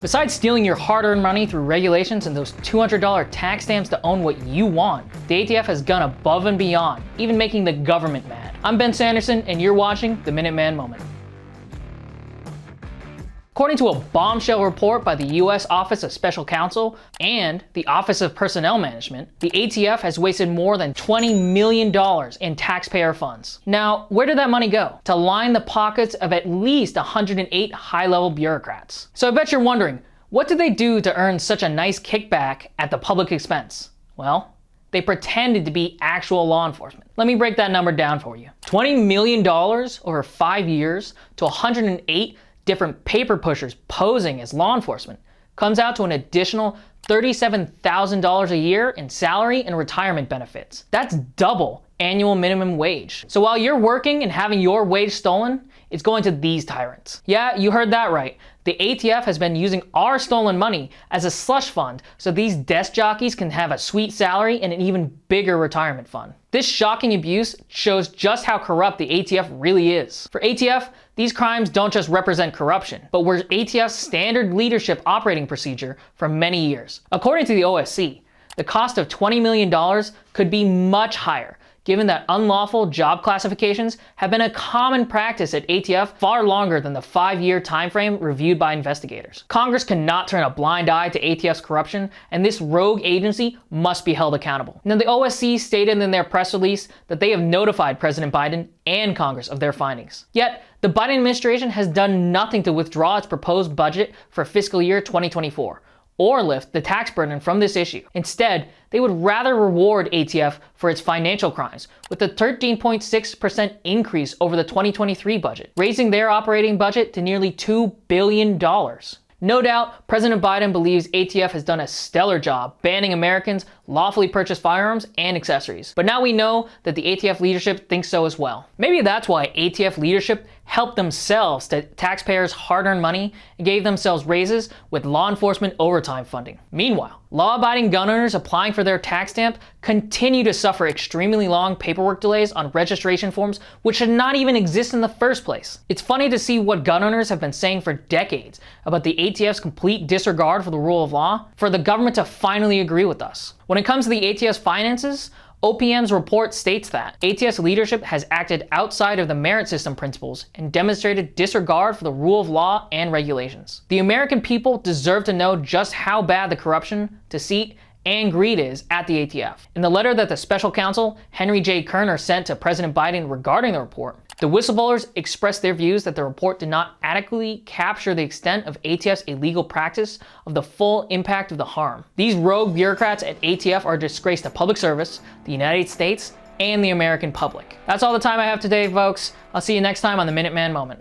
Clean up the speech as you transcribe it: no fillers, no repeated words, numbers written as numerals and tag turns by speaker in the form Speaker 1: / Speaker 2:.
Speaker 1: Besides stealing your hard-earned money through regulations and those $200 tax stamps to own what you want, the ATF has gone above and beyond, even making the government mad. I'm Ben Sanderson, and you're watching the Minuteman Moment. According to a bombshell report by the U.S. Office of Special Counsel and the Office of Personnel Management, the ATF has wasted more than $20 million in taxpayer funds. Now, where did that money go? To line the pockets of at least 108 high-level bureaucrats. So I bet you're wondering, what did they do to earn such a nice kickback at the public expense? Well, they pretended to be actual law enforcement. Let me break that number down for you. $20 million over 5 years to 108 different paper pushers posing as law enforcement comes out to an additional $37,000 a year in salary and retirement benefits. That's double annual minimum wage. So while you're working and having your wage stolen, it's going to these tyrants. Yeah, you heard that right. The ATF has been using our stolen money as a slush fund so these desk jockeys can have a sweet salary and an even bigger retirement fund. This shocking abuse shows just how corrupt the ATF really is. For ATF, these crimes don't just represent corruption, but were ATF's standard leadership operating procedure for many years. According to the OSC, the cost of $20 million could be much higher, given that unlawful job classifications have been a common practice at ATF far longer than the 5-year timeframe reviewed by investigators. Congress cannot turn a blind eye to ATF's corruption, and this rogue agency must be held accountable. Now, the OSC stated in their press release that they have notified President Biden and Congress of their findings. Yet, the Biden administration has done nothing to withdraw its proposed budget for fiscal year 2024. Or lift the tax burden from this issue. Instead, they would rather reward ATF for its financial crimes with a 13.6% increase over the 2023 budget, raising their operating budget to nearly $2 billion. No doubt, President Biden believes ATF has done a stellar job banning Americans lawfully purchase firearms and accessories. But now we know that the ATF leadership thinks so as well. Maybe that's why ATF leadership helped themselves to taxpayers' hard-earned money and gave themselves raises with law enforcement overtime funding. Meanwhile, law-abiding gun owners applying for their tax stamp continue to suffer extremely long paperwork delays on registration forms which should not even exist in the first place. It's funny to see what gun owners have been saying for decades about the ATF's complete disregard for the rule of law, for the government to finally agree with us. When it comes to the ATF's finances, OPM's report states that ATF's leadership has acted outside of the merit system principles and demonstrated disregard for the rule of law and regulations. The American people deserve to know just how bad the corruption, deceit, and greed is at the ATF. In the letter that the special counsel, Henry J. Kerner, sent to President Biden regarding the report, the whistleblowers expressed their views that the report did not adequately capture the extent of ATF's illegal practice of the full impact of the harm. These rogue bureaucrats at ATF are a disgrace to public service, the United States, and the American public. That's all the time I have today, folks. I'll see you next time on the Minuteman Moment.